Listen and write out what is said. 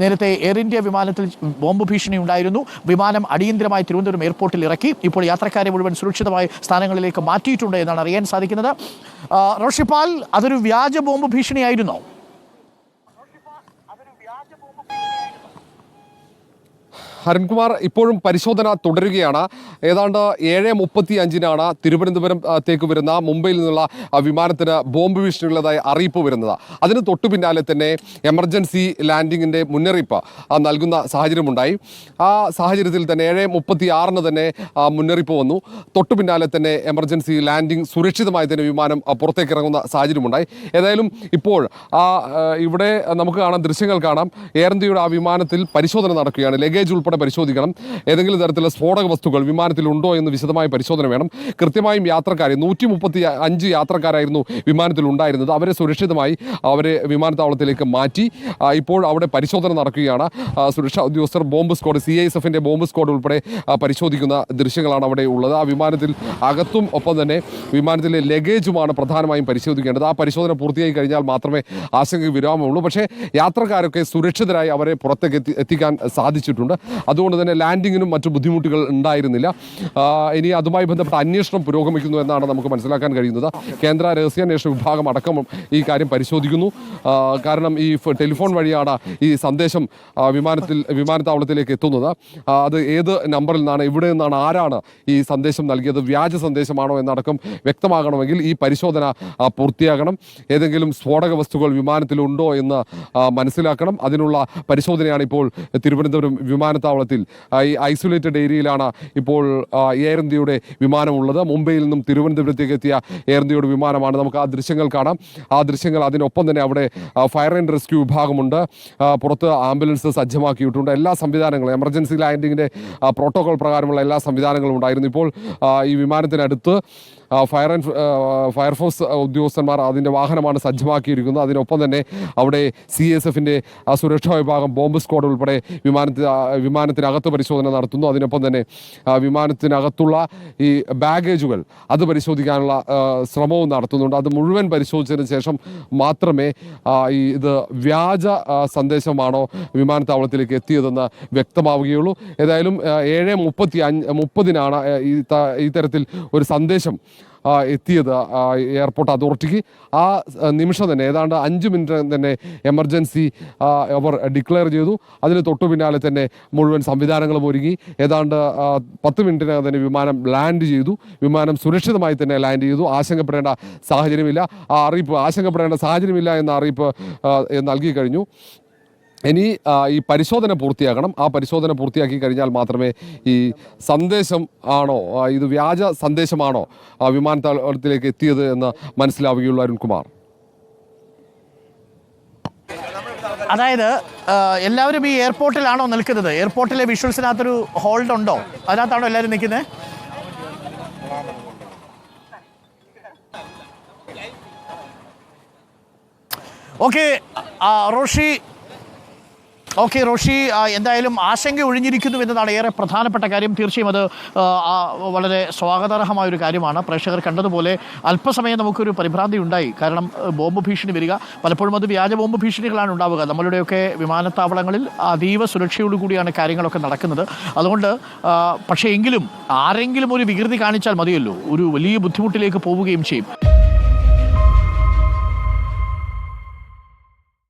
നേരത്തെ air India വിമാനത്തിൽ bomb ഭീഷണി ഉണ്ടായിരുന്നു. വിമാനം അടിയന്തരമായി തിരുവനന്തപുരം എയർപോർട്ടിൽ ഇറക്കി. ഇപ്പോൾ യാത്രക്കാരെ മുഴുവൻ സുരക്ഷിതമായ സ്ഥാനങ്ങളിലേക്ക് മാറ്റിയിട്ടുണ്ട് എന്നാണ് അറിയാൻ സാധിക്കുന്നത്. റോഷിപ്പാൽ, അതൊരു വ്യാജ ബോംബ് ഭീഷണിയായിരുന്നോ? അരുൺകുമാർ, ഇപ്പോഴും പരിശോധന തുടരുകയാണ്. ഏതാണ്ട് 7:35 തിരുവനന്തപുരത്തേക്ക് വരുന്ന മുംബൈയിൽ നിന്നുള്ള വിമാനത്തിന് ബോംബ് ഭീഷണിയുള്ളതായി അറിയിപ്പ് വരുന്നത്. അതിന് തൊട്ടു പിന്നാലെ തന്നെ എമർജൻസി ലാൻഡിങ്ങിൻ്റെ മുന്നറിയിപ്പ് നൽകുന്ന സാഹചര്യമുണ്ടായി. ആ സാഹചര്യത്തിൽ തന്നെ 7:36 തന്നെ മുന്നറിയിപ്പ് വന്നു. തൊട്ടു പിന്നാലെ തന്നെ എമർജൻസി ലാൻഡിംഗ് സുരക്ഷിതമായി തന്നെ വിമാനം പുറത്തേക്ക് ഇറങ്ങുന്ന സാഹചര്യമുണ്ടായി. ഏതായാലും ഇപ്പോൾ ഇവിടെ നമുക്ക് കാണാം, ദൃശ്യങ്ങൾ കാണാം. എയർ ഇന്ത്യയുടെ ആ വിമാനത്തിൽ പരിശോധന നടക്കുകയാണ്. ലഗേജ് ഉൾപ്പെടെ പരിശോധിക്കണം. ഏതെങ്കിലും തരത്തിലുള്ള സ്ഫോടക വസ്തുക്കൾ വിമാനത്തിലുണ്ടോ എന്ന് വിശദമായ പരിശോധന വേണം. കൃത്യമായും യാത്രക്കാരെ 135 യാത്രക്കാരായിരുന്നു വിമാനത്തിൽ ഉണ്ടായിരുന്നത്. അവരെ സുരക്ഷിതമായി വിമാനത്താവളത്തിലേക്ക് മാറ്റി. ഇപ്പോൾ അവിടെ പരിശോധന നടക്കുകയാണ്. സുരക്ഷാ ഉദ്യോഗസ്ഥർ ബോംബ് സ്ക്വാഡ്, CISFന്റെ ബോംബ് സ്ക്വാഡ് ഉൾപ്പെടെ പരിശോധിക്കുന്ന ദൃശ്യങ്ങളാണ് അവിടെ ഉള്ളത്. ആ വിമാനത്തിൽ അകത്തും ഒപ്പം തന്നെ വിമാനത്തിലെ ലഗേജുമാണ് പ്രധാനമായും പരിശോധിക്കേണ്ടത്. ആ പരിശോധന പൂർത്തിയായി കഴിഞ്ഞാൽ മാത്രമേ ആശങ്കയ്ക്ക് വിരാമമുള്ളൂ. പക്ഷേ യാത്രക്കാരൊക്കെ സുരക്ഷിതരായി അവരെ പുറത്തേക്ക് എത്തിക്കാൻ സാധിച്ചിട്ടുണ്ട്. അതുകൊണ്ട് തന്നെ ലാൻഡിങ്ങിനും മറ്റു ബുദ്ധിമുട്ടുകൾ ഉണ്ടായിരുന്നില്ല. ഇനി അതുമായി ബന്ധപ്പെട്ട അന്വേഷണം പുരോഗമിക്കുന്നു എന്നാണ് നമുക്ക് മനസ്സിലാക്കാൻ കഴിയുന്നത്. കേന്ദ്ര രഹസ്യാന്വേഷണ വിഭാഗം അടക്കം ഈ കാര്യം പരിശോധിക്കുന്നു. കാരണം ഈ ടെലിഫോൺ വഴിയാണ് ഈ സന്ദേശം വിമാനത്താവളത്തിലേക്ക് എത്തുന്നത്. അത് ഏത് നമ്പറിൽ നിന്നാണ്, ഇവിടെ നിന്നാണ്, ആരാണ് ഈ സന്ദേശം നൽകിയത്, വ്യാജ സന്ദേശമാണോ എന്നടക്കം വ്യക്തമാകണമെങ്കിൽ ഈ പരിശോധന പൂർത്തിയാകണം. ഏതെങ്കിലും സ്ഫോടക വസ്തുക്കൾ വിമാനത്തിലുണ്ടോ എന്ന് മനസ്സിലാക്കണം. അതിനുള്ള പരിശോധനയാണ് ഇപ്പോൾ തിരുവനന്തപുരം വിമാനത്താവളത്തിൽ ഈ ഐസൊലേറ്റഡ് ഏരിയയിലാണ് ഇപ്പോൾ എയർ ഇന്ത്യയുടെ വിമാനമുള്ളത്. മുംബൈയിൽ നിന്നും തിരുവനന്തപുരത്തേക്ക് എത്തിയ എയർ ഇന്ത്യയുടെ വിമാനമാണ്. നമുക്ക് ആ ദൃശ്യങ്ങൾ കാണാം. ആ ദൃശ്യങ്ങൾ, അതിനൊപ്പം തന്നെ അവിടെ ഫയർ ആൻഡ് റെസ്ക്യൂ വിഭാഗമുണ്ട്. പുറത്ത് ആംബുലൻസ് സജ്ജമാക്കിയിട്ടുണ്ട്. എല്ലാ സംവിധാനങ്ങളും, എമർജൻസി ലാൻഡിങ്ങിൻ്റെ പ്രോട്ടോകോൾ പ്രകാരമുള്ള എല്ലാ സംവിധാനങ്ങളും ഉണ്ടായിരുന്നു. ഇപ്പോൾ ഈ വിമാനത്തിനടുത്ത് ഫയർഫോഴ്സ് ഉദ്യോഗസ്ഥന്മാർ അതിൻ്റെ വാഹനമാണ് സജ്ജമാക്കിയിരിക്കുന്നത്. അതിനൊപ്പം തന്നെ അവിടെ CISFന്റെ സുരക്ഷാ വിഭാഗം, ബോംബ് സ്ക്വാഡ് ഉൾപ്പെടെ വിമാനത്തിനകത്ത് പരിശോധന നടത്തുന്നു. അതിനൊപ്പം തന്നെ വിമാനത്തിനകത്തുള്ള ഈ ബാഗേജുകൾ അത് പരിശോധിക്കാനുള്ള ശ്രമവും നടത്തുന്നുണ്ട്. അത് മുഴുവൻ പരിശോധിച്ചതിന് ശേഷം മാത്രമേ ഇത് വ്യാജ സന്ദേശമാണോ വിമാനത്താവളത്തിലേക്ക് എത്തിയതെന്ന് വ്യക്തമാവുകയുള്ളൂ. ഏതായാലും 7:30 ഈ തരത്തിൽ ഒരു സന്ദേശം എത്തിയത് എയർപോർട്ട് അതോറിറ്റിക്ക്. ആ നിമിഷം തന്നെ ഏതാണ്ട് 5 മിനിറ്റ് തന്നെ എമർജൻസി അവർ ഡിക്ലെയർ ചെയ്തു. അതിന് തൊട്ടു പിന്നാലെ തന്നെ മുഴുവൻ സംവിധാനങ്ങളും ഒരുങ്ങി. ഏതാണ്ട് 10 മിനിറ്റിനകം തന്നെ വിമാനം ലാൻഡ് ചെയ്തു. വിമാനം സുരക്ഷിതമായി തന്നെ ലാൻഡ് ചെയ്തു. ആശങ്കപ്പെടേണ്ട സാഹചര്യമില്ല. ആശങ്കപ്പെടേണ്ട സാഹചര്യമില്ല എന്ന അറിയിപ്പ് നൽകി കഴിഞ്ഞു. ഇനി ഈ പരിശോധന പൂർത്തിയാക്കണം. ആ പരിശോധന പൂർത്തിയാക്കി കഴിഞ്ഞാൽ മാത്രമേ ഈ സന്ദേശം ആണോ, ഇത് വ്യാജ സന്ദേശമാണോ വിമാനത്താവളത്തിലേക്ക് എത്തിയത് എന്ന് മനസ്സിലാവുകയുള്ളൂ. അരുൺകുമാർ, അതായത് എല്ലാവരും ഈ എയർപോർട്ടിലാണോ നിൽക്കുന്നത്? എയർപോർട്ടിലെ വിഷ്വൽസിനകത്തൊരു ഹോൾഡ് ഉണ്ടോ? അതിനകത്താണോ എല്ലാവരും നിൽക്കുന്നത്? ഓക്കെ റോഷി, എന്തായാലും ആശങ്ക ഒഴിഞ്ഞിരിക്കുന്നു എന്നതാണ് ഏറെ പ്രധാനപ്പെട്ട കാര്യം. തീർച്ചയായും അത് വളരെ സ്വാഗതാർഹമായൊരു കാര്യമാണ്. പ്രേക്ഷകർ കണ്ടതുപോലെ അല്പസമയം നമുക്കൊരു പരിഭ്രാന്തി ഉണ്ടായി. കാരണം ബോംബ് ഭീഷണി വരിക, പലപ്പോഴും അത് വ്യാജ ബോംബ് ഭീഷണികളാണ് ഉണ്ടാവുക. നമ്മളുടെയൊക്കെ വിമാനത്താവളങ്ങളിൽ അതീവ സുരക്ഷയോടുകൂടിയാണ് കാര്യങ്ങളൊക്കെ നടക്കുന്നത്. അതുകൊണ്ട് പക്ഷേ എങ്കിലും ആരെങ്കിലും ഒരു വികൃതി കാണിച്ചാൽ മതിയല്ലോ, ഒരു വലിയ ബുദ്ധിമുട്ടിലേക്ക് പോവുകയും ചെയ്യും.